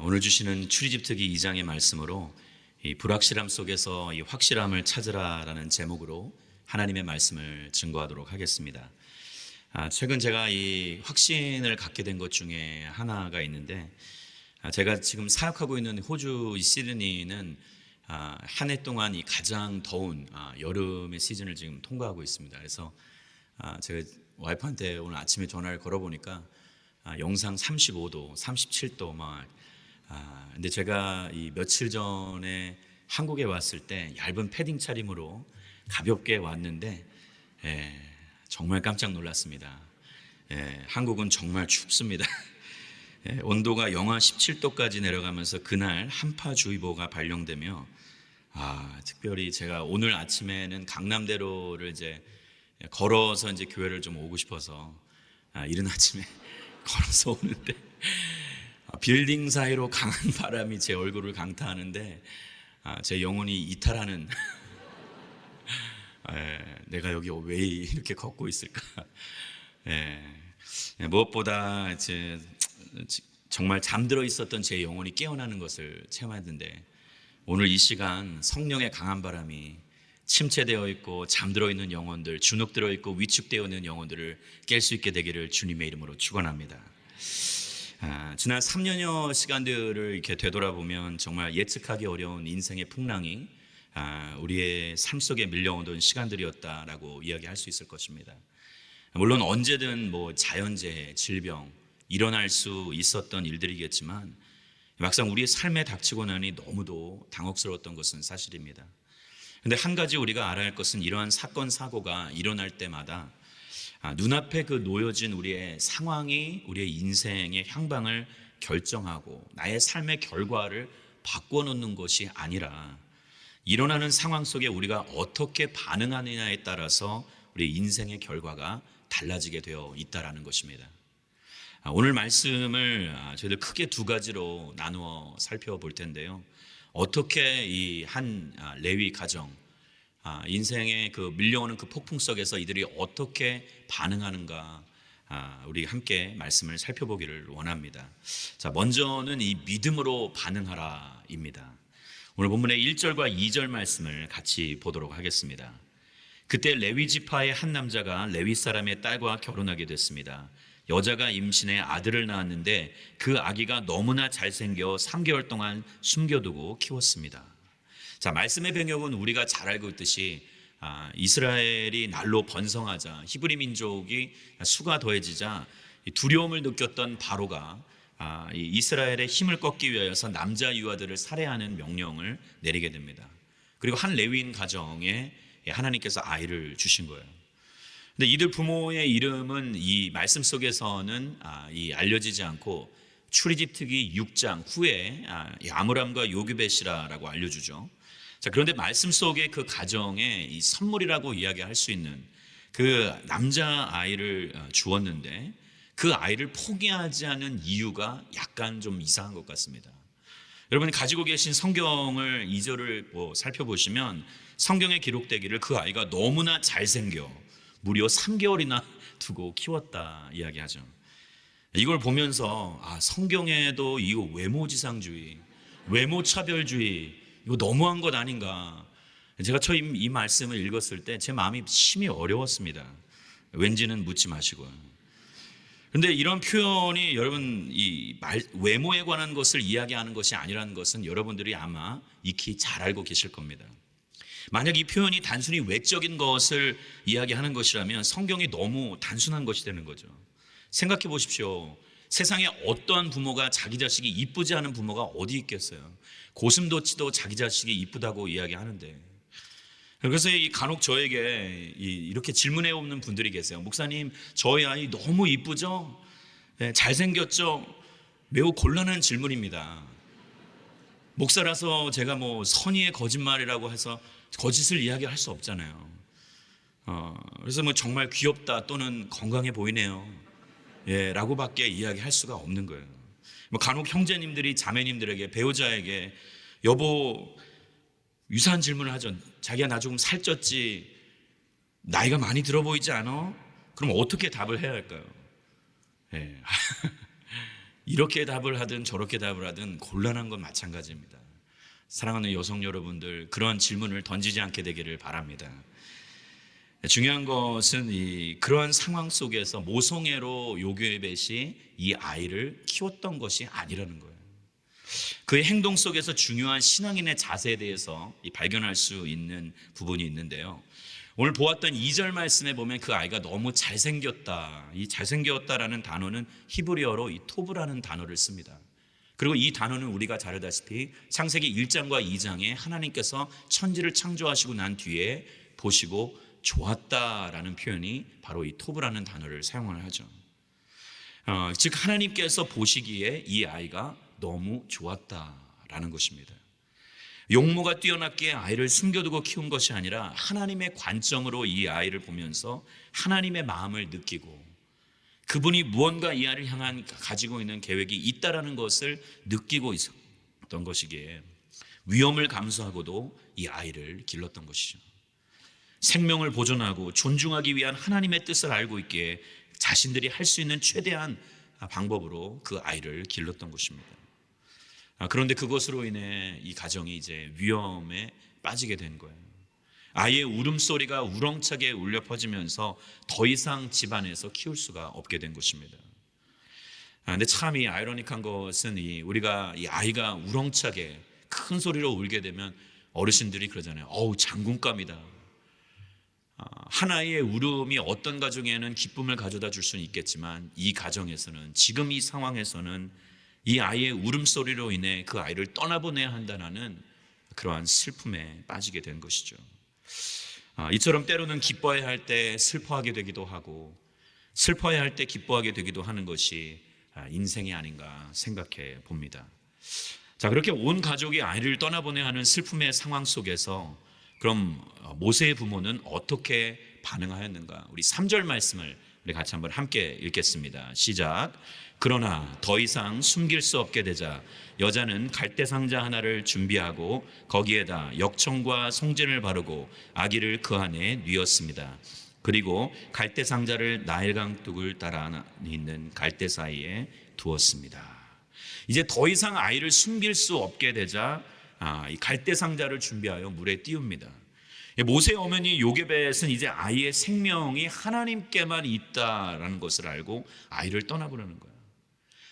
오늘 주시는 출애굽기 2장의 말씀으로 이 불확실함 속에서 이 확실함을 찾으라라는 제목으로 하나님의 말씀을 증거하도록 하겠습니다. 최근 제가 이 확신을 갖게 된 것 중에 하나가 있는데, 제가 지금 사역하고 있는 호주 이 시드니는 한 해 동안 이 가장 더운 여름의 시즌을 지금 통과하고 있습니다. 그래서 제가 와이프한테 오늘 아침에 전화를 걸어보니까 영상 35도, 37도 근데 제가 이 며칠 전에 한국에 왔을 때 얇은 패딩 차림으로 가볍게 왔는데 정말 깜짝 놀랐습니다. 한국은 정말 춥습니다. 온도가 영하 17도까지 내려가면서 그날 한파주의보가 발령되며 특별히 제가 오늘 아침에는 강남대로를 이제 걸어서 이제 교회를 좀 오고 싶어서 이른 아침에 걸어서 오는데 빌딩 사이로 강한 바람이 제 얼굴을 강타하는데 제 영혼이 이탈하는 내가 여기 왜 이렇게 걷고 있을까. 무엇보다 정말 잠들어 있었던 제 영혼이 깨어나는 것을 체험했는데, 오늘 이 시간 성령의 강한 바람이 침체되어 있고 잠들어 있는 영혼들, 주눅들어 있고 위축되어 있는 영혼들을 깰 수 있게 되기를 주님의 이름으로 축원합니다. 지난 3년여 시간들을 이렇게 되돌아보면 정말 예측하기 어려운 인생의 풍랑이 우리의 삶 속에 밀려오던 시간들이었다라고 이야기할 수 있을 것입니다. 물론 언제든 자연재해, 질병 일어날 수 있었던 일들이겠지만, 막상 우리의 삶에 닥치고 나니 너무도 당혹스러웠던 것은 사실입니다. 그런데 한 가지 우리가 알아야 할 것은, 이러한 사건 사고가 일어날 때마다 눈앞에 그 놓여진 우리의 상황이 우리의 인생의 향방을 결정하고 나의 삶의 결과를 바꿔놓는 것이 아니라, 일어나는 상황 속에 우리가 어떻게 반응하느냐에 따라서 우리 인생의 결과가 달라지게 되어 있다라는 것입니다. 오늘 말씀을 저희들 크게 두 가지로 나누어 살펴볼 텐데요. 어떻게 이 한 레위 가정, 인생의 그 밀려오는 그 폭풍 속에서 이들이 어떻게 반응하는가, 우리 함께 말씀을 살펴보기를 원합니다. 먼저는 이 믿음으로 반응하라입니다. 오늘 본문의 1절과 2절 말씀을 같이 보도록 하겠습니다. 그때 레위 지파의 한 남자가 레위 사람의 딸과 결혼하게 됐습니다. 여자가 임신해 아들을 낳았는데 그 아기가 너무나 잘생겨 3개월 동안 숨겨두고 키웠습니다. 말씀의 배경은 우리가 잘 알고 있듯이 이스라엘이 날로 번성하자, 히브리 민족이 수가 더해지자 두려움을 느꼈던 바로가 이스라엘의 힘을 꺾기 위하여서 남자 유아들을 살해하는 명령을 내리게 됩니다. 그리고 한 레위인 가정에 하나님께서 아이를 주신 거예요. 근데 이들 부모의 이름은 이 말씀 속에서는 알려지지 않고, 출애굽기 6장 후에 아므람과 요기벳이라고 알려주죠. 그런데 말씀 속에 그 가정에 이 선물이라고 이야기할 수 있는 그 남자 아이를 주었는데, 그 아이를 포기하지 않은 이유가 약간 좀 이상한 것 같습니다. 여러분이 가지고 계신 성경을 2절을 살펴보시면 성경에 기록되기를 그 아이가 너무나 잘생겨 무려 3개월이나 두고 키웠다 이야기하죠. 이걸 보면서 성경에도 이거 외모지상주의, 외모차별주의, 이거 너무한 것 아닌가. 제가 처음 이 말씀을 읽었을 때 제 마음이 심히 어려웠습니다. 왠지는 묻지 마시고요. 그런데 이런 표현이 여러분 외모에 관한 것을 이야기하는 것이 아니라는 것은 여러분들이 아마 익히 잘 알고 계실 겁니다. 만약 이 표현이 단순히 외적인 것을 이야기하는 것이라면 성경이 너무 단순한 것이 되는 거죠. 생각해 보십시오. 세상에 어떠한 부모가 자기 자식이 이쁘지 않은 부모가 어디 있겠어요. 고슴도치도 자기 자식이 이쁘다고 이야기하는데. 그래서 간혹 저에게 이렇게 질문해 오는 분들이 계세요. 목사님, 저희 아이 너무 이쁘죠? 잘생겼죠? 매우 곤란한 질문입니다. 목사라서 제가 선의의 거짓말이라고 해서 거짓을 이야기할 수 없잖아요. 그래서 정말 귀엽다 또는 건강해 보이네요, 라고밖에 이야기할 수가 없는 거예요. 간혹 형제님들이 자매님들에게, 배우자에게 여보 유사한 질문을 하죠. 자기야 나 조금 살쪘지, 나이가 많이 들어 보이지 않아? 그럼 어떻게 답을 해야 할까요? 이렇게 답을 하든 저렇게 답을 하든 곤란한 건 마찬가지입니다. 사랑하는 여성 여러분들, 그런 질문을 던지지 않게 되기를 바랍니다. 중요한 것은 그러한 상황 속에서 모성애로 요게벳이 이 아이를 키웠던 것이 아니라는 거예요. 그의 행동 속에서 중요한 신앙인의 자세에 대해서 발견할 수 있는 부분이 있는데요. 오늘 보았던 2절 말씀에 보면 그 아이가 너무 잘생겼다. 이 잘생겼다라는 단어는 히브리어로 이 토브라는 단어를 씁니다. 그리고 이 단어는 우리가 잘 알다시피 창세기 1장과 2장에 하나님께서 천지를 창조하시고 난 뒤에 보시고 좋았다라는 표현이 바로 이 토브라는 단어를 사용을 하죠. 즉 하나님께서 보시기에 이 아이가 너무 좋았다라는 것입니다. 용모가 뛰어났기에 아이를 숨겨두고 키운 것이 아니라 하나님의 관점으로 이 아이를 보면서 하나님의 마음을 느끼고 그분이 무언가 이 아이를 향한 가지고 있는 계획이 있다라는 것을 느끼고 있었던 것이기에 위험을 감수하고도 이 아이를 길렀던 것이죠. 생명을 보존하고 존중하기 위한 하나님의 뜻을 알고 있기에 자신들이 할 수 있는 최대한 방법으로 그 아이를 길렀던 것입니다. 그런데 그것으로 인해 이 가정이 이제 위험에 빠지게 된 거예요. 아이의 울음소리가 우렁차게 울려 퍼지면서 더 이상 집안에서 키울 수가 없게 된 것입니다. 근데 참 이 아이러니한 것은 우리가 이 아이가 우렁차게 큰 소리로 울게 되면 어르신들이 그러잖아요. 어우, 장군감이다. 한 아이의 울음이 어떤 가정에는 기쁨을 가져다 줄 수는 있겠지만 이 가정에서는, 지금 이 상황에서는 이 아이의 울음소리로 인해 그 아이를 떠나보내야 한다는 그러한 슬픔에 빠지게 된 것이죠. 이처럼 때로는 기뻐해야 할 때 슬퍼하게 되기도 하고 슬퍼해야 할 때 기뻐하게 되기도 하는 것이 인생이 아닌가 생각해 봅니다. 자, 그렇게 온 가족이 아이를 떠나보내야 하는 슬픔의 상황 속에서 그럼 모세의 부모는 어떻게 반응하였는가? 우리 3절 말씀을 우리 같이 한번 함께 읽겠습니다. 시작. 그러나 더 이상 숨길 수 없게 되자 여자는 갈대 상자 하나를 준비하고 거기에다 역청과 송진을 바르고 아기를 그 안에 뉘었습니다. 그리고 갈대 상자를 나일강 둑을 따라 있는 갈대 사이에 두었습니다. 이제 더 이상 아이를 숨길 수 없게 되자 이 갈대 상자를 준비하여 물에 띄웁니다. 모세의 어머니 요게벳은 이제 아이의 생명이 하나님께만 있다라는 것을 알고 아이를 떠나보려는 거예요.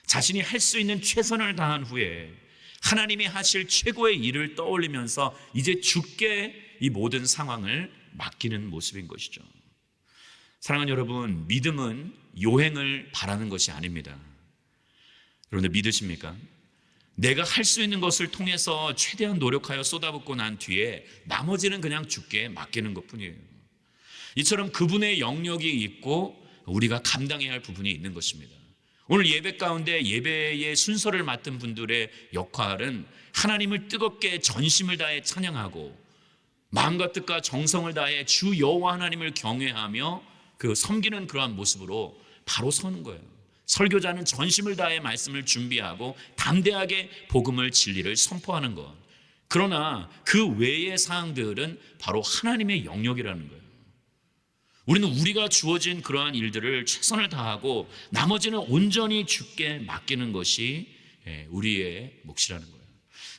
자신이 할 수 있는 최선을 다한 후에 하나님이 하실 최고의 일을 떠올리면서 이제 주께 이 모든 상황을 맡기는 모습인 것이죠. 사랑하는 여러분, 믿음은 요행을 바라는 것이 아닙니다. 여러분들 믿으십니까? 내가 할 수 있는 것을 통해서 최대한 노력하여 쏟아붓고 난 뒤에 나머지는 그냥 주께 맡기는 것뿐이에요. 이처럼 그분의 영역이 있고 우리가 감당해야 할 부분이 있는 것입니다. 오늘 예배 가운데 예배의 순서를 맡은 분들의 역할은 하나님을 뜨겁게 전심을 다해 찬양하고 마음과 뜻과 정성을 다해 주 여호와 하나님을 경외하며 그 섬기는 그러한 모습으로 바로 서는 거예요. 설교자는 전심을 다해 말씀을 준비하고 담대하게 복음을 진리를 선포하는 것. 그러나 그 외의 사항들은 바로 하나님의 영역이라는 거예요. 우리는 우리가 주어진 그러한 일들을 최선을 다하고 나머지는 온전히 주께 맡기는 것이 우리의 몫이라는 거예요.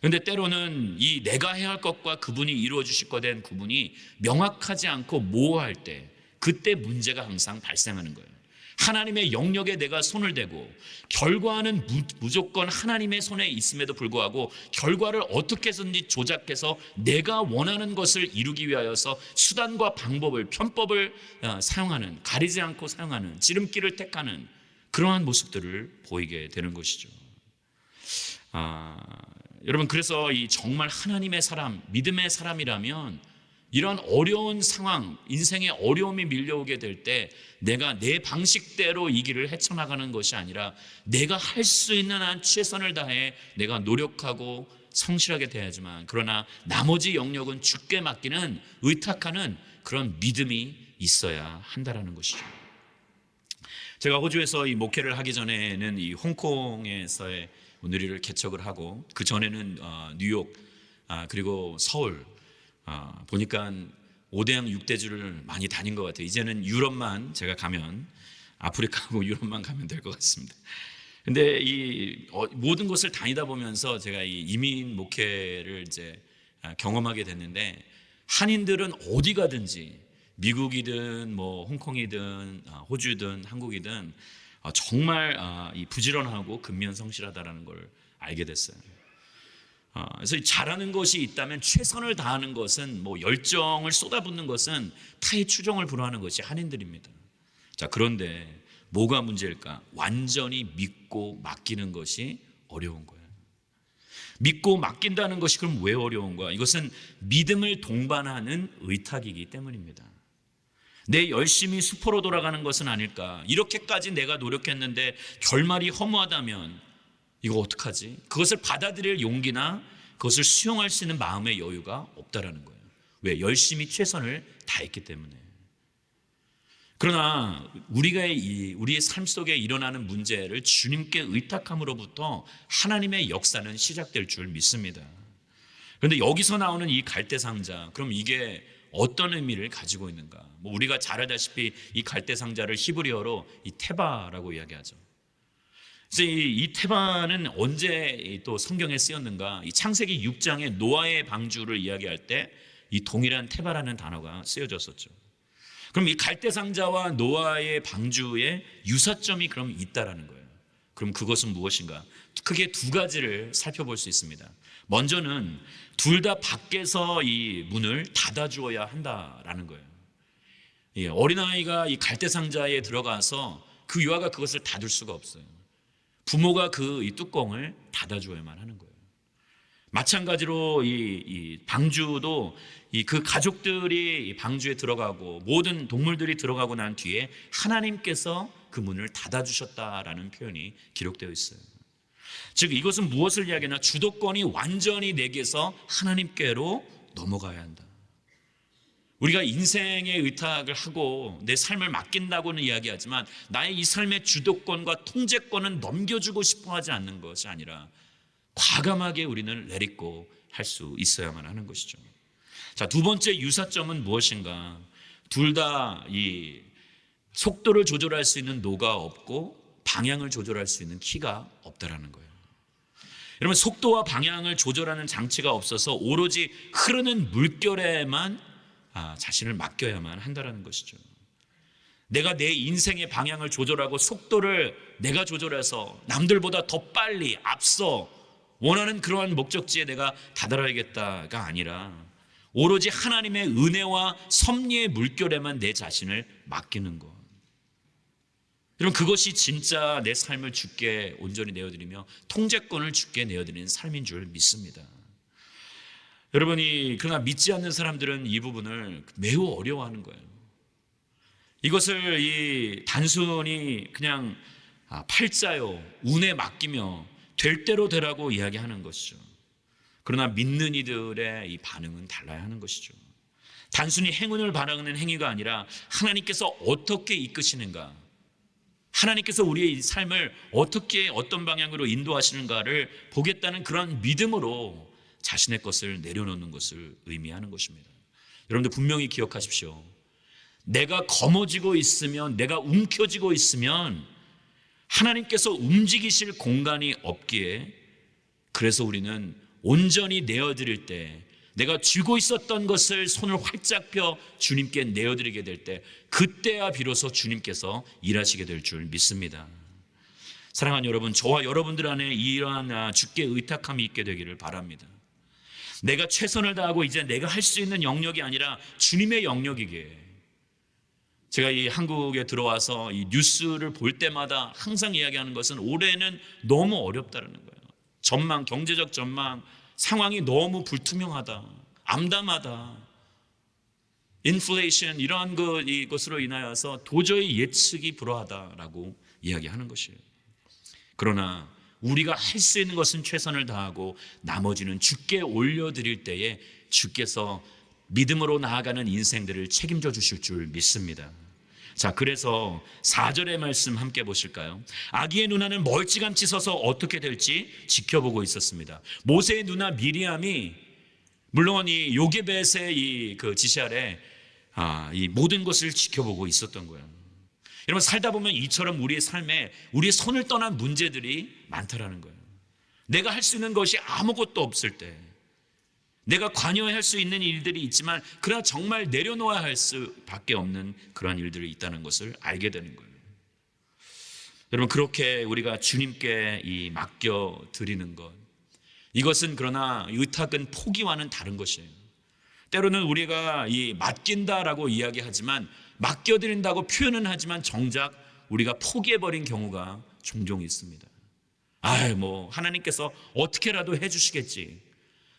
그런데 때로는 이 내가 해야 할 것과 그분이 이루어 주실 것 된 구분이 명확하지 않고 모호할 때, 그때 문제가 항상 발생하는 거예요. 하나님의 영역에 내가 손을 대고 결과는 무조건 하나님의 손에 있음에도 불구하고 결과를 어떻게 해서든지 조작해서 내가 원하는 것을 이루기 위하여서 수단과 방법을, 편법을 사용하는, 가리지 않고 사용하는, 지름길을 택하는 그러한 모습들을 보이게 되는 것이죠. 여러분, 그래서 이 정말 하나님의 사람, 믿음의 사람이라면 이런 어려운 상황, 인생의 어려움이 밀려오게 될 때 내가 내 방식대로 이 길을 헤쳐나가는 것이 아니라 내가 할 수 있는 한 최선을 다해 내가 노력하고 성실하게 돼야지만, 그러나 나머지 영역은 주께 맡기는, 의탁하는 그런 믿음이 있어야 한다라는 것이죠. 제가 호주에서 이 목회를 하기 전에는 이 홍콩에서의 누리를 개척을 하고 그 전에는 뉴욕 그리고 서울 보니까 5대양 6대주를 많이 다닌 것 같아요. 이제는 유럽만 제가 가면, 아프리카하고 유럽만 가면 될 것 같습니다. 근데 모든 곳을 다니다 보면서 제가 이 이민 목회를 이제 경험하게 됐는데, 한인들은 어디 가든지 미국이든 뭐 홍콩이든 호주든 한국이든 정말 이 부지런하고 근면성실하다라는 걸 알게 됐어요. 그래서 잘하는 것이 있다면 최선을 다하는 것은, 뭐 열정을 쏟아붓는 것은 타의 추종을 불허하는 것이 한인들입니다. 자, 그런데 뭐가 문제일까? 완전히 믿고 맡기는 것이 어려운 거예요. 믿고 맡긴다는 것이 그럼 왜 어려운 거야? 이것은 믿음을 동반하는 의탁이기 때문입니다. 내 열심히 수포로 돌아가는 것은 아닐까? 이렇게까지 내가 노력했는데 결말이 허무하다면 이거 어떡하지? 그것을 받아들일 용기나 그것을 수용할 수 있는 마음의 여유가 없다라는 거예요. 왜? 열심히 최선을 다했기 때문에. 그러나 우리의 삶 속에 일어나는 문제를 주님께 의탁함으로부터 하나님의 역사는 시작될 줄 믿습니다. 그런데 여기서 나오는 이 갈대상자, 그럼 이게 어떤 의미를 가지고 있는가? 뭐 우리가 잘 알다시피 이 갈대상자를 히브리어로 이 테바라고 이야기하죠. 그래서 이 테바는 언제 또 성경에 쓰였는가? 이 창세기 6장에 노아의 방주를 이야기할 때 이 동일한 테바라는 단어가 쓰여졌었죠. 그럼 이 갈대상자와 노아의 방주에 유사점이 그럼 있다라는 거예요. 그럼 그것은 무엇인가? 크게 두 가지를 살펴볼 수 있습니다. 먼저는 둘 다 밖에서 이 문을 닫아주어야 한다라는 거예요. 어린아이가 이 갈대상자에 들어가서 그 유아가 그것을 닫을 수가 없어요. 부모가 이 뚜껑을 닫아줘야만 하는 거예요. 마찬가지로 이 방주도 그 가족들이 방주에 들어가고 모든 동물들이 들어가고 난 뒤에 하나님께서 그 문을 닫아주셨다라는 표현이 기록되어 있어요. 즉 이것은 무엇을 이야기하나? 주도권이 완전히 내게서 하나님께로 넘어가야 한다. 우리가 인생의 의탁을 하고 내 삶을 맡긴다고는 이야기하지만 나의 이 삶의 주도권과 통제권은 넘겨주고 싶어 하지 않는 것이 아니라 과감하게 우리는 내딛고 할 수 있어야만 하는 것이죠. 자, 두 번째 유사점은 무엇인가? 둘 다 이 속도를 조절할 수 있는 노가 없고 방향을 조절할 수 있는 키가 없다라는 거예요. 여러분, 속도와 방향을 조절하는 장치가 없어서 오로지 흐르는 물결에만 자신을 맡겨야만 한다라는 것이죠. 내가 내 인생의 방향을 조절하고 속도를 내가 조절해서 남들보다 더 빨리 앞서 원하는 그러한 목적지에 내가 다다라야겠다가 아니라 오로지 하나님의 은혜와 섭리의 물결에만 내 자신을 맡기는 것. 여러분, 그것이 진짜 내 삶을 주께 온전히 내어드리며 통제권을 주께 내어드리는 삶인 줄 믿습니다. 여러분이 그러나 믿지 않는 사람들은 이 부분을 매우 어려워하는 거예요. 이것을 단순히 그냥 팔자요, 운에 맡기며 될 대로 되라고 이야기하는 것이죠. 그러나 믿는 이들의 이 반응은 달라야 하는 것이죠. 단순히 행운을 바라는 행위가 아니라 하나님께서 어떻게 이끄시는가, 하나님께서 우리의 삶을 어떻게 어떤 방향으로 인도하시는가를 보겠다는 그런 믿음으로 자신의 것을 내려놓는 것을 의미하는 것입니다. 여러분들 분명히 기억하십시오. 내가 거머쥐고 있으면, 내가 움켜쥐고 있으면 하나님께서 움직이실 공간이 없기에, 그래서 우리는 온전히 내어드릴 때, 내가 쥐고 있었던 것을 손을 활짝 펴 주님께 내어드리게 될 때, 그때야 비로소 주님께서 일하시게 될 줄 믿습니다. 사랑하는 여러분, 저와 여러분들 안에 이러한 주께 의탁함이 있게 되기를 바랍니다. 내가 최선을 다하고 이제 내가 할 수 있는 영역이 아니라 주님의 영역이기에, 제가 이 한국에 들어와서 이 뉴스를 볼 때마다 항상 이야기하는 것은 올해는 너무 어렵다는 거예요. 전망, 경제적 전망, 상황이 너무 불투명하다, 암담하다, 인플레이션 이러한 이것으로 인하여서 도저히 예측이 불허하다라고 이야기하는 것이에요. 그러나 우리가 할 수 있는 것은 최선을 다하고 나머지는 주께 올려드릴 때에 주께서 믿음으로 나아가는 인생들을 책임져 주실 줄 믿습니다. 자, 그래서 4절의 말씀 함께 보실까요? 아기의 누나는 멀찌감치 서서 어떻게 될지 지켜보고 있었습니다. 모세의 누나 미리암이 물론 이 요게벳의 그 지시 아래 이 모든 것을 지켜보고 있었던 거예요. 여러분, 살다 보면 이처럼 우리의 삶에 우리의 손을 떠난 문제들이 많다라는 거예요. 내가 할 수 있는 것이 아무것도 없을 때, 내가 관여할 수 있는 일들이 있지만 그러나 정말 내려놓아야 할 수밖에 없는 그러한 일들이 있다는 것을 알게 되는 거예요. 여러분, 그렇게 우리가 주님께 맡겨 드리는 것, 이것은 그러나 의탁은 포기와는 다른 것이에요. 때로는 우리가 맡긴다라고 이야기하지만, 맡겨드린다고 표현은 하지만 정작 우리가 포기해버린 경우가 종종 있습니다. 하나님께서 어떻게라도 해주시겠지,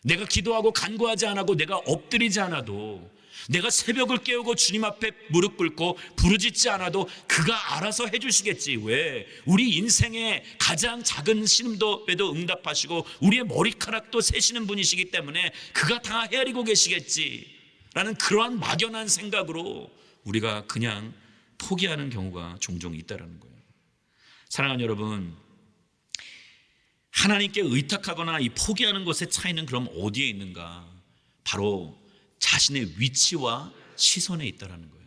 내가 기도하고 간구하지 않아도, 내가 엎드리지 않아도, 내가 새벽을 깨우고 주님 앞에 무릎 꿇고 부르짖지 않아도 그가 알아서 해주시겠지. 왜? 우리 인생의 가장 작은 신음도에도 응답하시고 우리의 머리카락도 세시는 분이시기 때문에 그가 다 헤아리고 계시겠지 라는 그러한 막연한 생각으로 우리가 그냥 포기하는 경우가 종종 있다는 거예요. 사랑하는 여러분, 하나님께 의탁하거나 이 포기하는 것의 차이는 그럼 어디에 있는가? 바로 자신의 위치와 시선에 있다라는 거예요.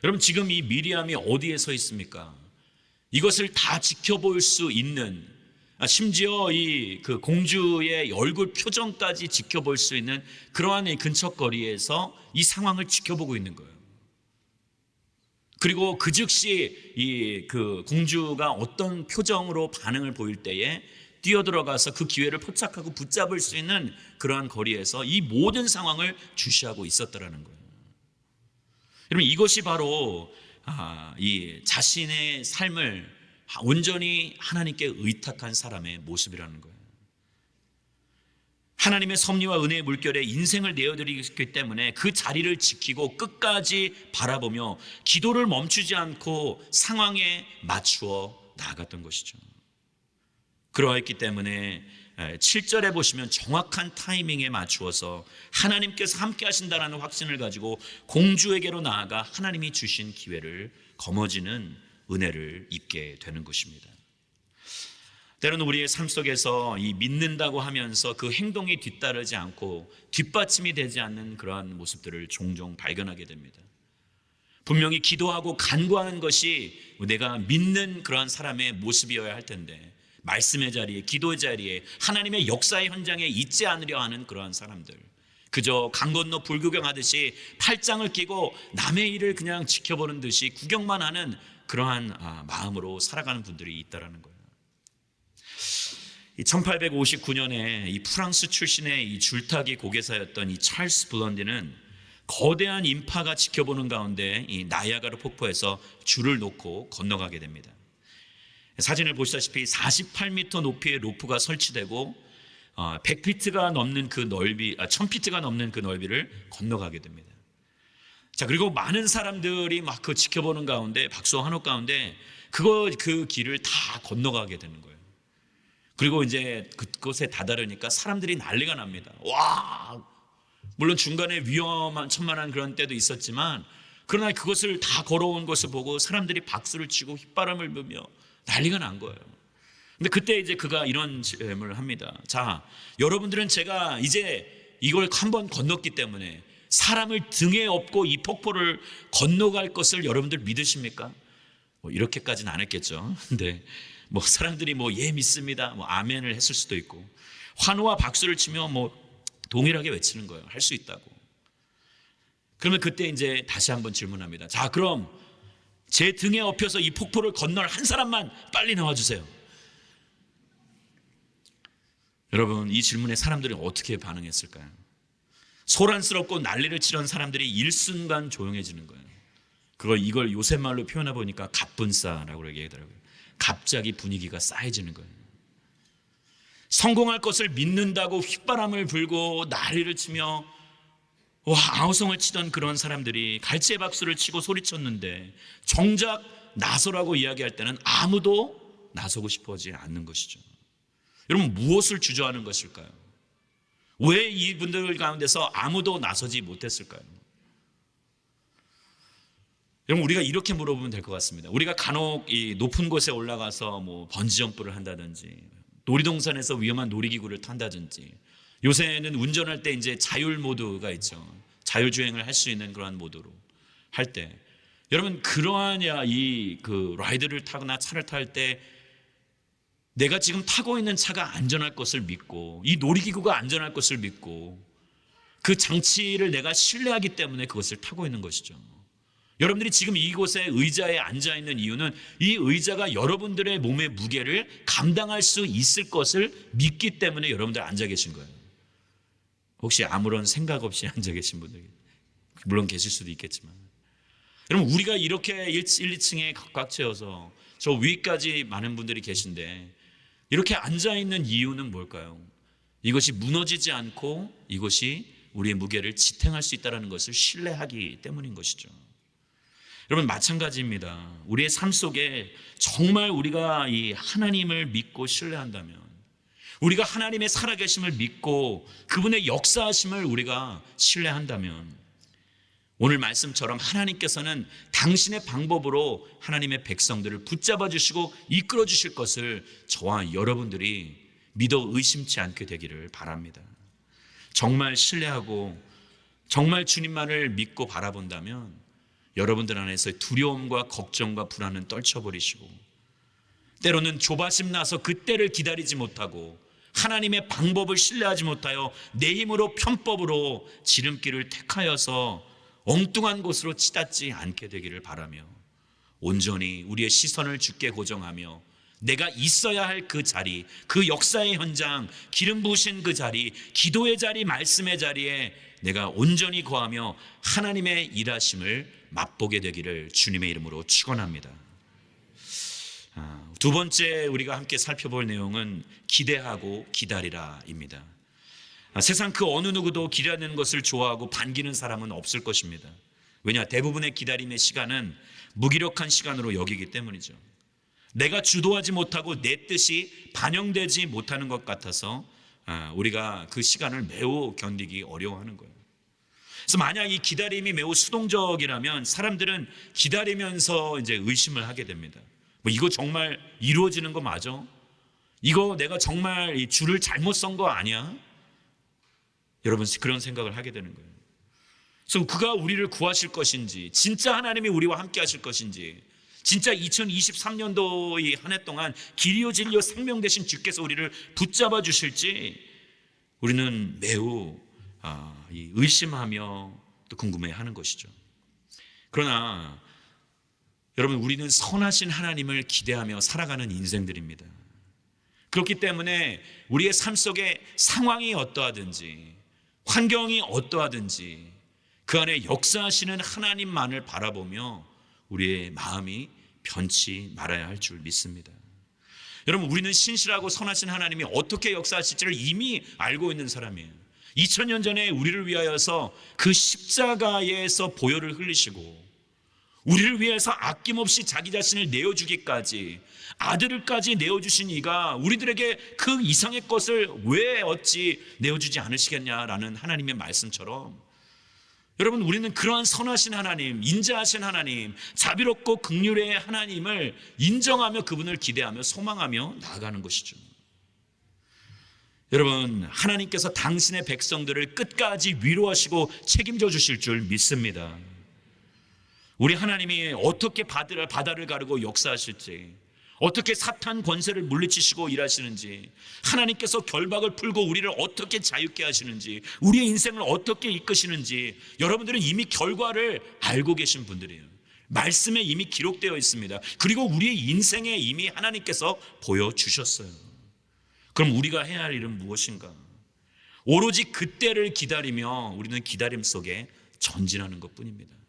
여러분, 지금 이 미리암이 어디에 서 있습니까? 이것을 다 지켜볼 수 있는, 심지어 그 공주의 얼굴 표정까지 지켜볼 수 있는 그러한 이 근처 거리에서 이 상황을 지켜보고 있는 거예요. 그리고 그 즉시 그 공주가 어떤 표정으로 반응을 보일 때에 뛰어들어가서 그 기회를 포착하고 붙잡을 수 있는 그러한 거리에서 이 모든 상황을 주시하고 있었다라는 거예요. 여러분, 이것이 바로 이 자신의 삶을 온전히 하나님께 의탁한 사람의 모습이라는 거예요. 하나님의 섭리와 은혜의 물결에 인생을 내어드리기 때문에 그 자리를 지키고 끝까지 바라보며 기도를 멈추지 않고 상황에 맞추어 나아갔던 것이죠. 그러했기 때문에 7절에 보시면 정확한 타이밍에 맞추어서 하나님께서 함께 하신다라는 확신을 가지고 공주에게로 나아가 하나님이 주신 기회를 거머쥐는 은혜를 입게 되는 것입니다. 때로는 우리의 삶 속에서 이 믿는다고 하면서 그 행동이 뒤따르지 않고 뒷받침이 되지 않는 그러한 모습들을 종종 발견하게 됩니다. 분명히 기도하고 간구하는 것이 내가 믿는 그러한 사람의 모습이어야 할 텐데, 말씀의 자리에, 기도의 자리에, 하나님의 역사의 현장에 있지 않으려 하는 그러한 사람들, 그저 강 건너 불구경하듯이 팔짱을 끼고 남의 일을 그냥 지켜보는 듯이 구경만 하는 그러한 마음으로 살아가는 분들이 있다라는 거예요. 1859년에 이 프랑스 출신의 이 줄타기 고개사였던 이 찰스 블런디는 거대한 인파가 지켜보는 가운데 이 나이아가라 폭포에서 줄을 놓고 건너가게 됩니다. 사진을 보시다시피 48m 높이의 로프가 설치되고 100피트가 넘는 그 넓이, 1000피트가 넘는 그 넓이를 건너가게 됩니다. 자, 그리고 많은 사람들이 막 그 지켜보는 가운데, 박수 환호 가운데 그 길을 다 건너가게 되는 거예요. 그리고 이제 그곳에 다다르니까 사람들이 난리가 납니다. 와! 물론 중간에 위험한 천만한 그런 때도 있었지만, 그러나 그것을 다 걸어온 것을 보고 사람들이 박수를 치고 휘바람을 불며 난리가 난 거예요. 근데 그때 이제 그가 이런 질문을 합니다. 자, 여러분들은 제가 이제 이걸 한번 건넜기 때문에 사람을 등에 업고 이 폭포를 건너갈 것을 여러분들 믿으십니까? 이렇게까지는 안 했겠죠. 근데 사람들이 예 믿습니다, 아멘을 했을 수도 있고, 환호와 박수를 치며 동일하게 외치는 거예요. 할 수 있다고. 그러면 그때 이제 다시 한번 질문합니다. 자, 그럼 제 등에 업혀서 이 폭포를 건널 한 사람만 빨리 나와주세요. 여러분, 이 질문에 사람들이 어떻게 반응했을까요? 소란스럽고 난리를 치던 사람들이 일순간 조용해지는 거예요. 이걸 요새 말로 표현해 보니까 갑분싸라고 얘기하더라고요. 갑자기 분위기가 싸해지는 거예요. 성공할 것을 믿는다고 휘바람을 불고 난리를 치며 아우성을 치던 그런 사람들이 갈채 박수를 치고 소리쳤는데, 정작 나서라고 이야기할 때는 아무도 나서고 싶어하지 않는 것이죠. 여러분, 무엇을 주저하는 것일까요? 왜 이분들 가운데서 아무도 나서지 못했을까요? 여러분, 우리가 이렇게 물어보면 될 것 같습니다. 우리가 간혹 이 높은 곳에 올라가서 번지점프를 한다든지, 놀이동산에서 위험한 놀이기구를 탄다든지, 요새는 운전할 때 이제 자율 모드가 있죠. 자율주행을 할 수 있는 그러한 모드로 할 때, 여러분, 그러한 그 라이드를 타거나 차를 탈 때 내가 지금 타고 있는 차가 안전할 것을 믿고, 이 놀이기구가 안전할 것을 믿고, 그 장치를 내가 신뢰하기 때문에 그것을 타고 있는 것이죠. 여러분들이 지금 이곳에 의자에 앉아 있는 이유는 이 의자가 여러분들의 몸의 무게를 감당할 수 있을 것을 믿기 때문에 여러분들 앉아 계신 거예요. 혹시 아무런 생각 없이 앉아 계신 분들 물론 계실 수도 있겠지만, 여러분, 우리가 이렇게 1, 2층에 꽉 채워서 저 위까지 많은 분들이 계신데 이렇게 앉아 있는 이유는 뭘까요? 이것이 무너지지 않고 이것이 우리의 무게를 지탱할 수 있다는 것을 신뢰하기 때문인 것이죠. 여러분, 마찬가지입니다. 우리의 삶 속에 정말 우리가 이 하나님을 믿고 신뢰한다면, 우리가 하나님의 살아계심을 믿고 그분의 역사하심을 우리가 신뢰한다면, 오늘 말씀처럼 하나님께서는 당신의 방법으로 하나님의 백성들을 붙잡아 주시고 이끌어 주실 것을 저와 여러분들이 믿어 의심치 않게 되기를 바랍니다. 정말 신뢰하고 정말 주님만을 믿고 바라본다면 여러분들 안에서 두려움과 걱정과 불안은 떨쳐버리시고, 때로는 조바심 나서 그때를 기다리지 못하고 하나님의 방법을 신뢰하지 못하여 내 힘으로 편법으로 지름길을 택하여서 엉뚱한 곳으로 치닫지 않게 되기를 바라며, 온전히 우리의 시선을 주께 고정하며 내가 있어야 할 그 자리, 그 역사의 현장, 기름 부으신 그 자리, 기도의 자리, 말씀의 자리에 내가 온전히 거하며 하나님의 일하심을 맛보게 되기를 주님의 이름으로 축원합니다. 두 번째 우리가 함께 살펴볼 내용은 기대하고 기다리라입니다. 세상 그 어느 누구도 기다리는 것을 좋아하고 반기는 사람은 없을 것입니다. 왜냐? 대부분의 기다림의 시간은 무기력한 시간으로 여기기 때문이죠. 내가 주도하지 못하고 내 뜻이 반영되지 못하는 것 같아서 우리가 그 시간을 매우 견디기 어려워하는 거예요. 그래서 만약 이 기다림이 매우 수동적이라면 사람들은 기다리면서 이제 의심을 하게 됩니다. 뭐 이거 정말 이루어지는 거 맞아? 이거 내가 정말 이 줄을 잘못 선 거 아니야? 여러분, 그런 생각을 하게 되는 거예요. 그래서 그가 우리를 구하실 것인지, 진짜 하나님이 우리와 함께 하실 것인지, 진짜 2023년도 이 한 해 동안 길이요 진리요 생명 되신 주께서 우리를 붙잡아 주실지 우리는 매우 의심하며 또 궁금해하는 것이죠. 그러나 여러분, 우리는 선하신 하나님을 기대하며 살아가는 인생들입니다. 그렇기 때문에 우리의 삶 속에 상황이 어떠하든지 환경이 어떠하든지 그 안에 역사하시는 하나님만을 바라보며 우리의 마음이 변치 말아야 할 줄 믿습니다. 여러분, 우리는 신실하고 선하신 하나님이 어떻게 역사하실지를 이미 알고 있는 사람이에요. 2000년 전에 우리를 위하여서 그 십자가에서 보혈을 흘리시고 우리를 위해서 아낌없이 자기 자신을 내어주기까지, 아들을까지 내어주신 이가 우리들에게 그 이상의 것을 왜 어찌 내어주지 않으시겠냐라는 하나님의 말씀처럼, 여러분, 우리는 그러한 선하신 하나님, 인자하신 하나님, 자비롭고 긍휼의 하나님을 인정하며 그분을 기대하며 소망하며 나아가는 것이죠. 여러분, 하나님께서 당신의 백성들을 끝까지 위로하시고 책임져 주실 줄 믿습니다. 우리 하나님이 어떻게 바다를 가르고 역사하실지, 어떻게 사탄 권세를 물리치시고 일하시는지, 하나님께서 결박을 풀고 우리를 어떻게 자유케 하시는지, 우리의 인생을 어떻게 이끄시는지 여러분들은 이미 결과를 알고 계신 분들이에요. 말씀에 이미 기록되어 있습니다. 그리고 우리의 인생에 이미 하나님께서 보여주셨어요. 그럼 우리가 해야 할 일은 무엇인가? 오로지 그때를 기다리며 우리는 기다림 속에 전진하는 것뿐입니다.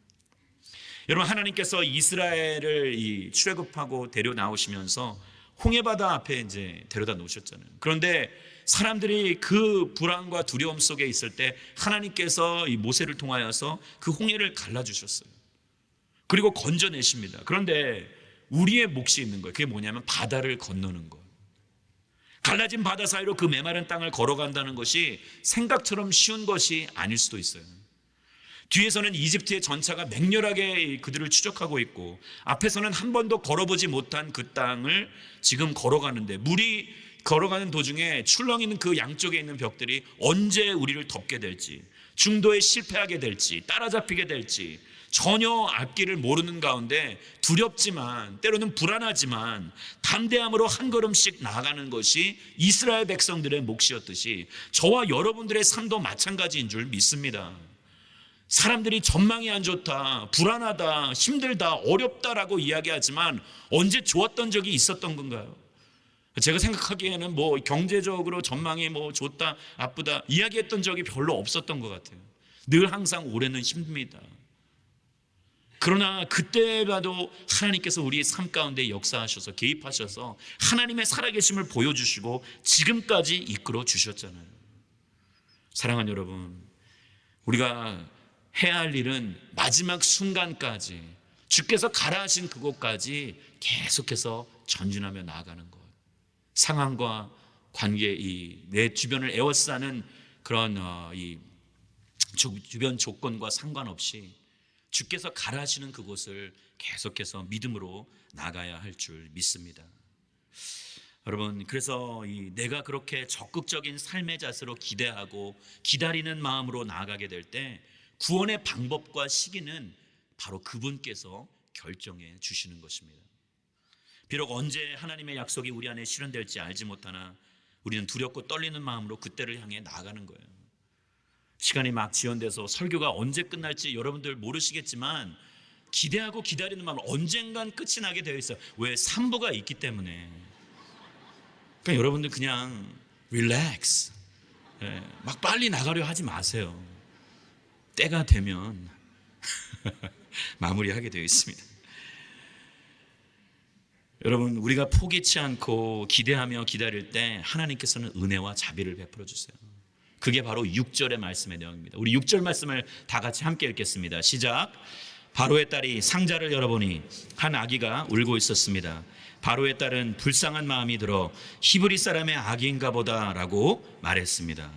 여러분, 하나님께서 이스라엘을 출애굽하고 데려 나오시면서 홍해바다 앞에 이제 데려다 놓으셨잖아요. 그런데 사람들이 그 불안과 두려움 속에 있을 때 하나님께서 이 모세를 통하여서 그 홍해를 갈라주셨어요. 그리고 건져내십니다. 그런데 우리의 몫이 있는 거예요. 그게 뭐냐면 바다를 건너는 것. 갈라진 바다 사이로 그 메마른 땅을 걸어간다는 것이 생각처럼 쉬운 것이 아닐 수도 있어요. 뒤에서는 이집트의 전차가 맹렬하게 그들을 추적하고 있고, 앞에서는 한 번도 걸어보지 못한 그 땅을 지금 걸어가는데, 물이 걸어가는 도중에 출렁 있는 그 양쪽에 있는 벽들이 언제 우리를 덮게 될지, 중도에 실패하게 될지, 따라잡히게 될지, 전혀 앞길을 모르는 가운데 두렵지만 때로는 불안하지만 담대함으로 한 걸음씩 나아가는 것이 이스라엘 백성들의 몫이었듯이 저와 여러분들의 삶도 마찬가지인 줄 믿습니다. 사람들이 전망이 안 좋다, 불안하다, 힘들다, 어렵다라고 이야기하지만 언제 좋았던 적이 있었던 건가요? 제가 생각하기에는 뭐 경제적으로 전망이 뭐 좋다, 나쁘다 이야기했던 적이 별로 없었던 것 같아요. 늘 항상 올해는 힘듭니다. 그러나 그때라도 하나님께서 우리의 삶 가운데 역사하셔서 개입하셔서 하나님의 살아계심을 보여주시고 지금까지 이끌어 주셨잖아요. 사랑하는 여러분, 우리가 해야 할 일은 마지막 순간까지 주께서 가라 하신 그곳까지 계속해서 전진하며 나아가는 것. 상황과 관계, 내 주변을 에워싸는 그런 이 주변 조건과 상관없이 주께서 가라 하시는 그곳을 계속해서 믿음으로 나가야 할 줄 믿습니다. 여러분, 그래서 내가 그렇게 적극적인 삶의 자세로 기대하고 기다리는 마음으로 나아가게 될 때 구원의 방법과 시기는 바로 그분께서 결정해 주시는 것입니다. 비록 언제 하나님의 약속이 우리 안에 실현될지 알지 못하나 우리는 두렵고 떨리는 마음으로 그때를 향해 나아가는 거예요. 시간이 막 지연돼서 설교가 언제 끝날지 여러분들 모르시겠지만 기대하고 기다리는 마음 언젠간 끝이 나게 되어 있어요. 왜? 3부가 있기 때문에. 그러니까 여러분들 그냥 릴렉스, 막 빨리 나가려 하지 마세요. 때가 되면 마무리하게 되어 있습니다. 여러분, 우리가 포기치 않고 기대하며 기다릴 때 하나님께서는 은혜와 자비를 베풀어 주세요. 그게 바로 6절의 말씀의 내용입니다. 우리 6절 말씀을 다 같이 함께 읽겠습니다. 시작. 바로의 딸이 상자를 열어보니 한 아기가 울고 있었습니다. 바로의 딸은 불쌍한 마음이 들어 히브리 사람의 아기인가 보다라고 말했습니다.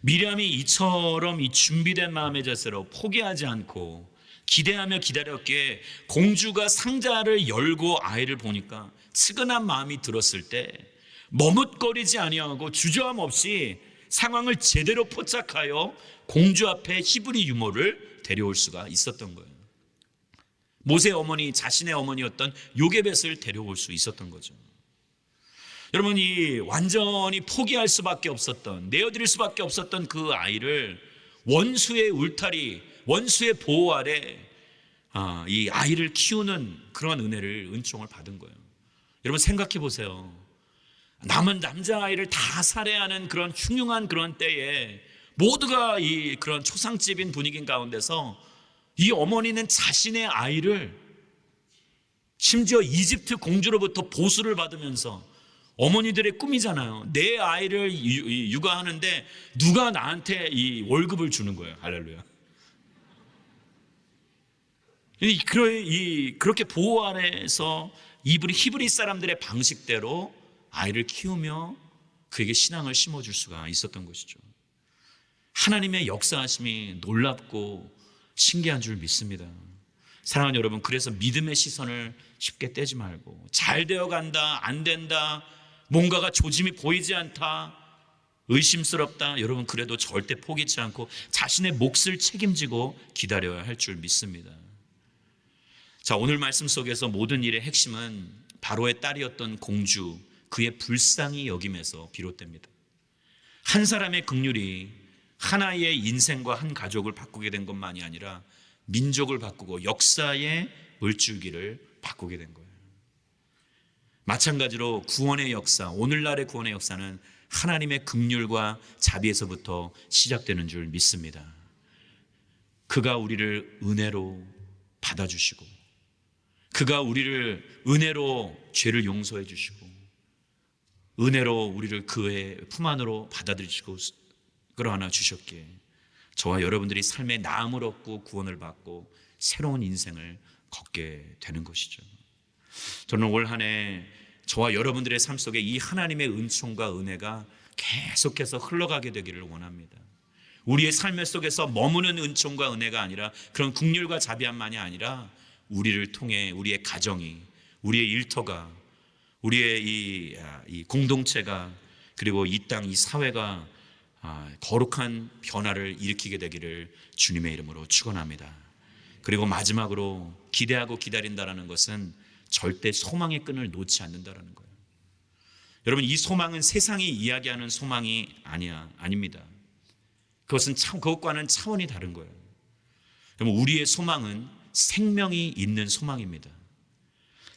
미리암이 이처럼 이 준비된 마음의 자세로 포기하지 않고 기대하며 기다렸기에 공주가 상자를 열고 아이를 보니까 측은한 마음이 들었을 때 머뭇거리지 아니하고 주저함 없이 상황을 제대로 포착하여 공주 앞에 히브리 유모를 데려올 수가 있었던 거예요. 모세의 어머니, 자신의 어머니였던 요게벳을 데려올 수 있었던 거죠. 여러분, 이 완전히 포기할 수밖에 없었던, 내어드릴 수밖에 없었던 그 아이를 원수의 울타리, 원수의 보호 아래 이 아이를 키우는 그런 은혜를, 은총을 받은 거예요. 여러분 생각해 보세요. 남은 남자아이를 다 살해하는 그런 흉흉한 그런 때에 모두가 이 그런 초상집인 분위기 가운데서 이 어머니는 자신의 아이를 심지어 이집트 공주로부터 보수를 받으면서, 어머니들의 꿈이잖아요. 내 아이를 육아하는데 누가 나한테 이 월급을 주는 거예요. 할렐루야. 그렇게 보호 아래에서 히브리 사람들의 방식대로 아이를 키우며 그에게 신앙을 심어줄 수가 있었던 것이죠. 하나님의 역사하심이 놀랍고 신기한 줄 믿습니다. 사랑하는 여러분, 그래서 믿음의 시선을 쉽게 떼지 말고, 잘 되어간다, 안 된다, 뭔가가 조짐이 보이지 않다, 의심스럽다, 여러분 그래도 절대 포기치 않고 자신의 몫을 책임지고 기다려야 할 줄 믿습니다. 자, 오늘 말씀 속에서 모든 일의 핵심은 바로의 딸이었던 공주, 그의 불쌍히 여김에서 비롯됩니다. 한 사람의 긍휼이 하나의 인생과 한 가족을 바꾸게 된 것만이 아니라 민족을 바꾸고 역사의 물줄기를 바꾸게 된 거예요. 마찬가지로 구원의 역사, 오늘날의 구원의 역사는 하나님의 긍휼과 자비에서부터 시작되는 줄 믿습니다. 그가 우리를 은혜로 받아주시고, 그가 우리를 은혜로 죄를 용서해 주시고, 은혜로 우리를 그의 품 안으로 받아들이시고 끌어안아 주셨기에 저와 여러분들이 삶의 나음을 얻고 구원을 받고 새로운 인생을 걷게 되는 것이죠. 저는 올 한 해 저와 여러분들의 삶 속에 이 하나님의 은총과 은혜가 계속해서 흘러가게 되기를 원합니다. 우리의 삶 속에서 머무는 은총과 은혜가 아니라, 그런 긍휼과 자비함만이 아니라 우리를 통해 우리의 가정이, 우리의 일터가, 우리의 이 공동체가, 그리고 이 땅, 이 사회가 거룩한 변화를 일으키게 되기를 주님의 이름으로 축원합니다. 그리고 마지막으로 기대하고 기다린다라는 것은 절대 소망의 끈을 놓지 않는다라는 거예요. 여러분, 이 소망은 세상이 이야기하는 소망이 아닙니다. 그것과는 차원이 다른 거예요. 여러분, 우리의 소망은 생명이 있는 소망입니다.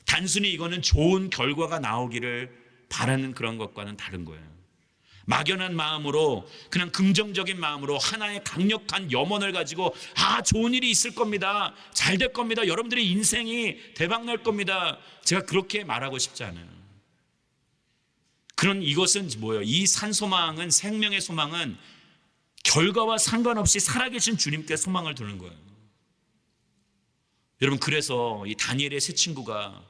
단순히 이거는 좋은 결과가 나오기를 바라는 그런 것과는 다른 거예요. 막연한 마음으로, 그냥 긍정적인 마음으로 하나의 강력한 염원을 가지고 좋은 일이 있을 겁니다, 잘 될 겁니다, 여러분들의 인생이 대박 날 겁니다, 제가 그렇게 말하고 싶지 않아요. 이것은 뭐예요? 이 산소망은, 생명의 소망은 결과와 상관없이 살아계신 주님께 소망을 두는 거예요. 여러분, 그래서 이 다니엘의 세 친구가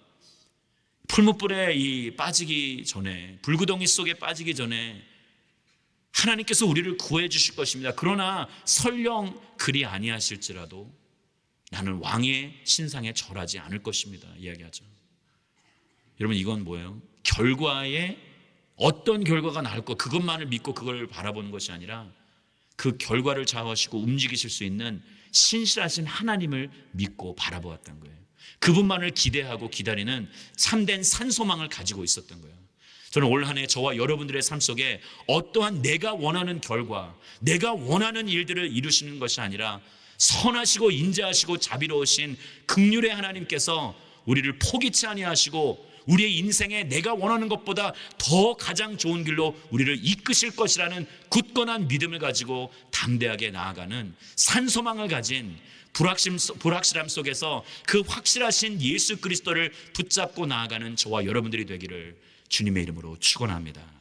풀무불에 빠지기 전에, 불구덩이 속에 빠지기 전에 하나님께서 우리를 구해 주실 것입니다, 그러나 설령 그리 아니하실지라도 나는 왕의 신상에 절하지 않을 것입니다, 이야기하죠. 여러분, 이건 뭐예요? 결과에 어떤 결과가 나올 것, 그것만을 믿고 그걸 바라보는 것이 아니라 그 결과를 좌우하시고 움직이실 수 있는 신실하신 하나님을 믿고 바라보았던 거예요. 그분만을 기대하고 기다리는 참된 산소망을 가지고 있었던 거예요. 저는 올 한 해 저와 여러분들의 삶 속에 어떠한 내가 원하는 결과, 내가 원하는 일들을 이루시는 것이 아니라 선하시고 인자하시고 자비로우신 긍휼의 하나님께서 우리를 포기치 아니하시고 우리의 인생에 내가 원하는 것보다 더 가장 좋은 길로 우리를 이끄실 것이라는 굳건한 믿음을 가지고 담대하게 나아가는 산소망을 가진 불확실함 속에서 그 확실하신 예수 그리스도를 붙잡고 나아가는 저와 여러분들이 되기를 주님의 이름으로 축원합니다.